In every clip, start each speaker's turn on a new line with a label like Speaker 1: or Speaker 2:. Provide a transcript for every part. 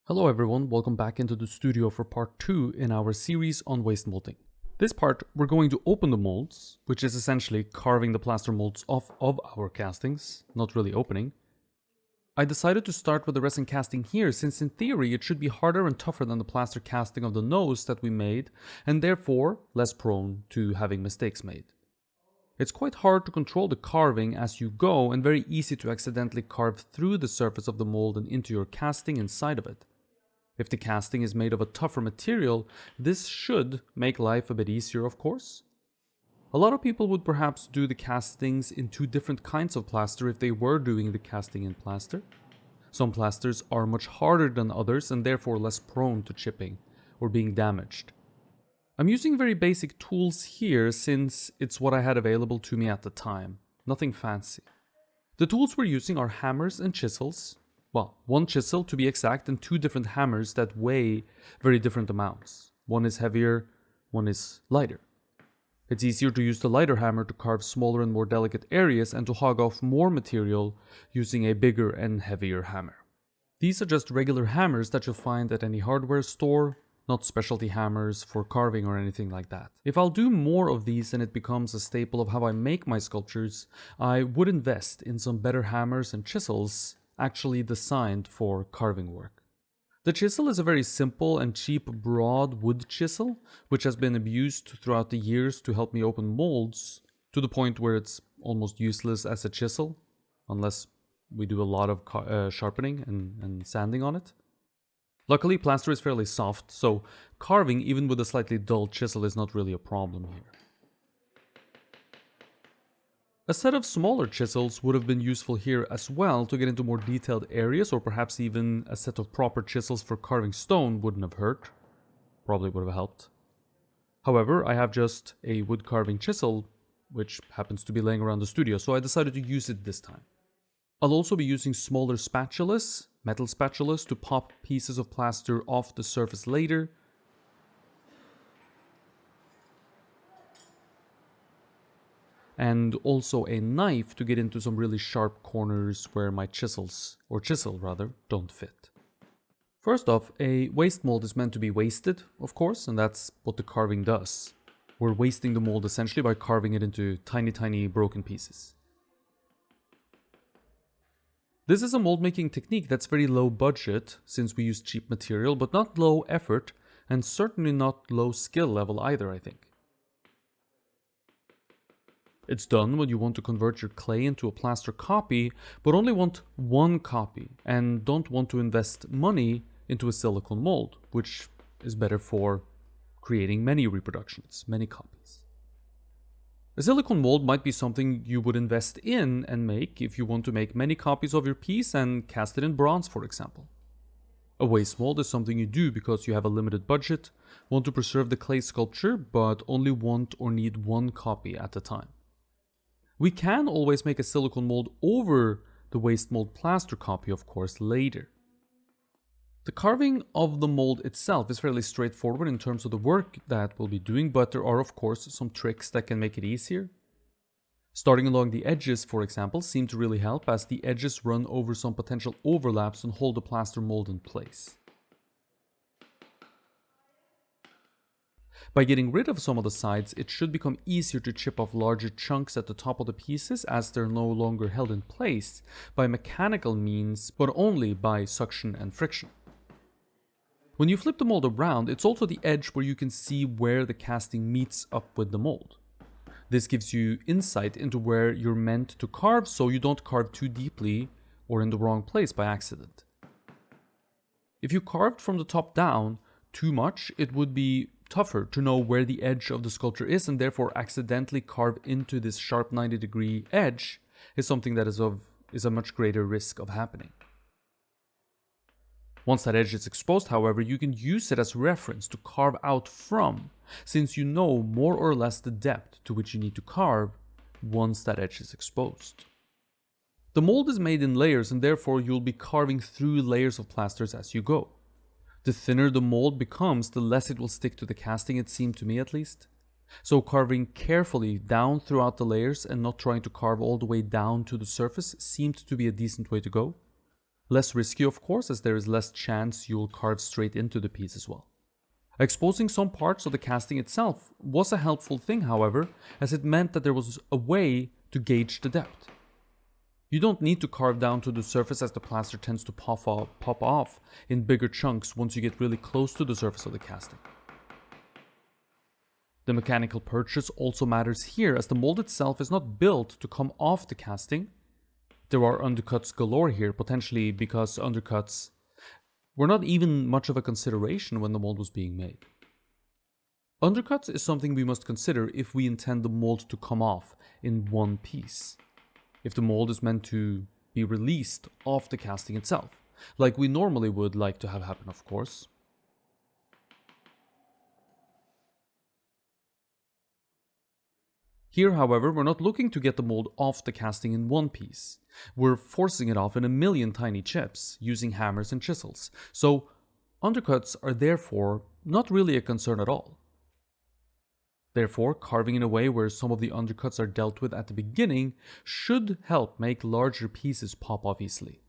Speaker 1: Hello everyone, welcome back into the studio for part 2 in our series on waste molding. This part, we're going to open the molds, which is essentially carving the plaster molds off of our castings, not really opening. I decided to start with the resin casting here since in theory it should be harder and tougher than the plaster casting of the nose that we made, and therefore less prone to having mistakes made. It's quite hard to control the carving as you go and very easy to accidentally carve through the surface of the mold and into your casting inside of it. If the casting is made of a tougher material, this should make life a bit easier, of course. A lot of people would perhaps do the castings in two different kinds of plaster if they were doing the casting in plaster. Some plasters are much harder than others and therefore less prone to chipping or being damaged. I'm using very basic tools here since it's what I had available to me at the time, nothing fancy. The tools we're using are hammers and chisels. Well, one chisel to be exact and two different hammers that weigh very different amounts. One is heavier, one is lighter. It's easier to use the lighter hammer to carve smaller and more delicate areas and to hog off more material using a bigger and heavier hammer. These are just regular hammers that you'll find at any hardware store, not specialty hammers for carving or anything like that. If I'll do more of these and it becomes a staple of how I make my sculptures, I would invest in some better hammers and chisels actually designed for carving work. The chisel is a very simple and cheap broad wood chisel, which has been abused throughout the years to help me open molds, to the point where it's almost useless as a chisel, unless we do a lot of sharpening and sanding on it. Luckily, plaster is fairly soft, so carving even with a slightly dull chisel is not really a problem here. A set of smaller chisels would have been useful here as well to get into more detailed areas, or perhaps even a set of proper chisels for carving stone wouldn't have hurt. Probably would have helped. However, I have just a wood carving chisel, which happens to be laying around the studio, so I decided to use it this time. I'll also be using smaller spatulas, metal spatulas, to pop pieces of plaster off the surface later. And also a knife to get into some really sharp corners where my chisel don't fit. First off, a waste mold is meant to be wasted, of course, and that's what the carving does. We're wasting the mold essentially by carving it into tiny broken pieces. This is a mold making technique that's very low budget since we use cheap material, but not low effort and certainly not low skill level either, I think. It's done when you want to convert your clay into a plaster copy, but only want one copy and don't want to invest money into a silicone mold, which is better for creating many reproductions, many copies. A silicone mold might be something you would invest in and make if you want to make many copies of your piece and cast it in bronze, for example. A waste mold is something you do because you have a limited budget, want to preserve the clay sculpture, but only want or need one copy at a time. We can always make a silicone mold over the waste mold plaster copy, of course, later. The carving of the mold itself is fairly straightforward in terms of the work that we'll be doing, but there are of course some tricks that can make it easier. Starting along the edges, for example, seem to really help as the edges run over some potential overlaps and hold the plaster mold in place. By getting rid of some of the sides, it should become easier to chip off larger chunks at the top of the pieces as they're no longer held in place by mechanical means, but only by suction and friction. When you flip the mold around, it's also the edge where you can see where the casting meets up with the mold. This gives you insight into where you're meant to carve so you don't carve too deeply or in the wrong place by accident. If you carved from the top down too much, it would be tougher to know where the edge of the sculpture is, and therefore accidentally carve into this sharp 90-degree edge is something that is a much greater risk of happening. Once that edge is exposed, however, you can use it as reference to carve out from, since you know more or less the depth to which you need to carve once that edge is exposed. The mold is made in layers, and therefore you'll be carving through layers of plasters as you go. The thinner the mold becomes, the less it will stick to the casting, it seemed to me at least. So carving carefully down throughout the layers and not trying to carve all the way down to the surface seemed to be a decent way to go. Less risky, of course, as there is less chance you'll carve straight into the piece as well. Exposing some parts of the casting itself was a helpful thing, however, as it meant that there was a way to gauge the depth. You don't need to carve down to the surface, as the plaster tends to pop off in bigger chunks once you get really close to the surface of the casting. The mechanical purchase also matters here, as the mold itself is not built to come off the casting. There are undercuts galore here, potentially because undercuts were not even much of a consideration when the mold was being made. Undercuts is something we must consider if we intend the mold to come off in one piece. If the mold is meant to be released off the casting itself, like we normally would like to have happen, of course. Here, however, we're not looking to get the mold off the casting in one piece. We're forcing it off in a million tiny chips, using hammers and chisels. So, undercuts are therefore not really a concern at all. Therefore, carving in a way where some of the undercuts are dealt with at the beginning should help make larger pieces pop off easily.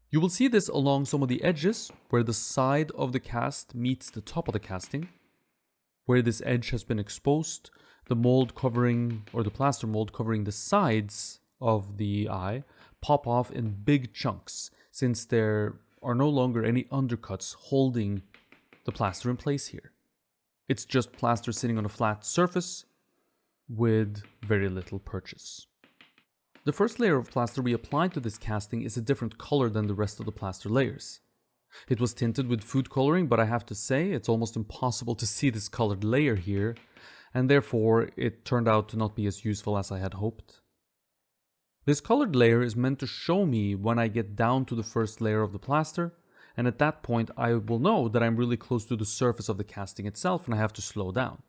Speaker 1: You will see this along some of the edges, where the side of the cast meets the top of the casting. Where this edge has been exposed, the mold covering, or the plaster mold covering the sides of the eye pop off in big chunks, since there are no longer any undercuts holding the plaster in place here. It's just plaster sitting on a flat surface with very little purchase. The first layer of plaster we applied to this casting is a different color than the rest of the plaster layers. It was tinted with food coloring, but I have to say it's almost impossible to see this colored layer here, and therefore it turned out to not be as useful as I had hoped. This colored layer is meant to show me when I get down to the first layer of the plaster, and at that point I will know that I'm really close to the surface of the casting itself and I have to slow down.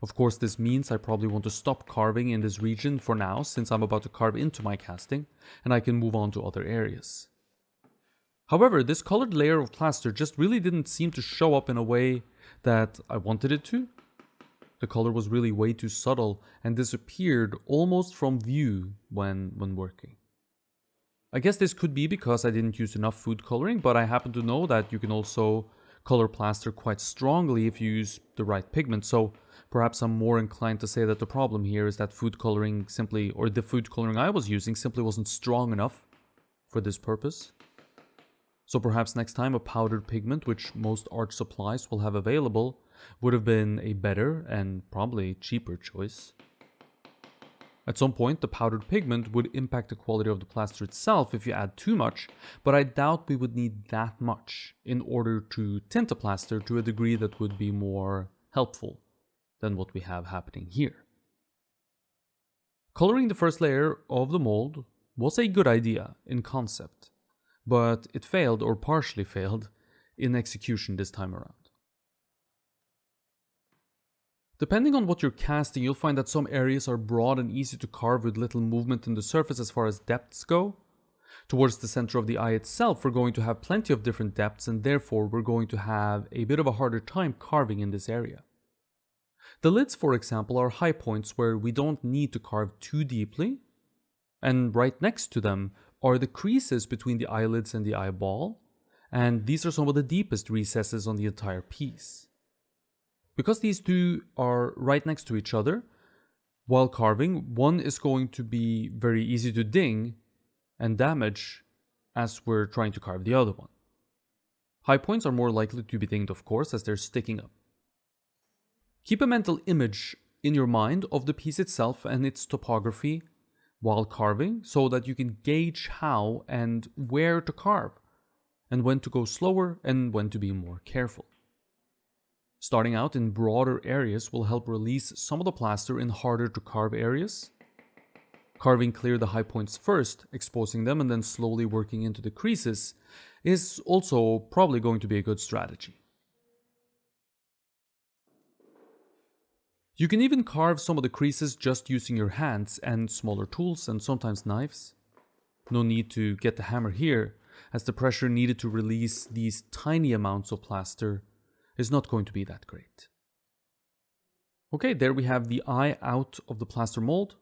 Speaker 1: Of course, this means I probably want to stop carving in this region for now, since I'm about to carve into my casting, and I can move on to other areas. However, this colored layer of plaster just really didn't seem to show up in a way that I wanted it to. The color was really way too subtle and disappeared almost from view when working. I guess this could be because I didn't use enough food coloring, but I happen to know that you can also color plaster quite strongly if you use the right pigment, so perhaps I'm more inclined to say that the problem here is that food coloring simply, or the food coloring I was using simply wasn't strong enough for this purpose. So perhaps next time a powdered pigment, which most art supplies will have available, would have been a better and probably cheaper choice. At some point, the powdered pigment would impact the quality of the plaster itself if you add too much, but I doubt we would need that much in order to tint a plaster to a degree that would be more helpful than what we have happening here. Coloring the first layer of the mold was a good idea in concept, but it failed, or partially failed, in execution this time around. Depending on what you're casting, you'll find that some areas are broad and easy to carve with little movement in the surface as far as depths go. Towards the center of the eye itself, we're going to have plenty of different depths, and therefore we're going to have a bit of a harder time carving in this area. The lids, for example, are high points where we don't need to carve too deeply, and right next to them are the creases between the eyelids and the eyeball, and these are some of the deepest recesses on the entire piece. Because these two are right next to each other, while carving, one is going to be very easy to ding and damage as we're trying to carve the other one. High points are more likely to be dinged, of course, as they're sticking up. Keep a mental image in your mind of the piece itself and its topography while carving, so that you can gauge how and where to carve, and when to go slower and when to be more careful. Starting out in broader areas will help release some of the plaster in harder to carve areas. Carving clear the high points first, exposing them, and then slowly working into the creases is also probably going to be a good strategy. You can even carve some of the creases just using your hands and smaller tools, and sometimes knives. No need to get the hammer here, as the pressure needed to release these tiny amounts of plaster is not going to be that great. Okay, there we have the eye out of the plaster mold.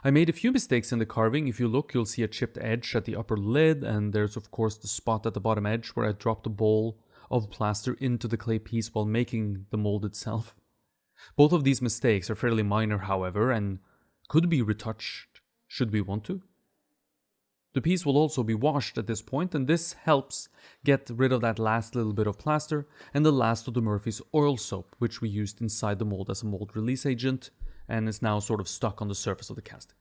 Speaker 1: I made a few mistakes in the carving. If you look, you'll see a chipped edge at the upper lid, and there's of course the spot at the bottom edge where I dropped a bowl of plaster into the clay piece while making the mold itself. Both of these mistakes are fairly minor, however, and could be retouched should we want to. The piece will also be washed at this point, and this helps get rid of that last little bit of plaster and the last of the Murphy's oil soap, which we used inside the mold as a mold release agent and is now sort of stuck on the surface of the casting.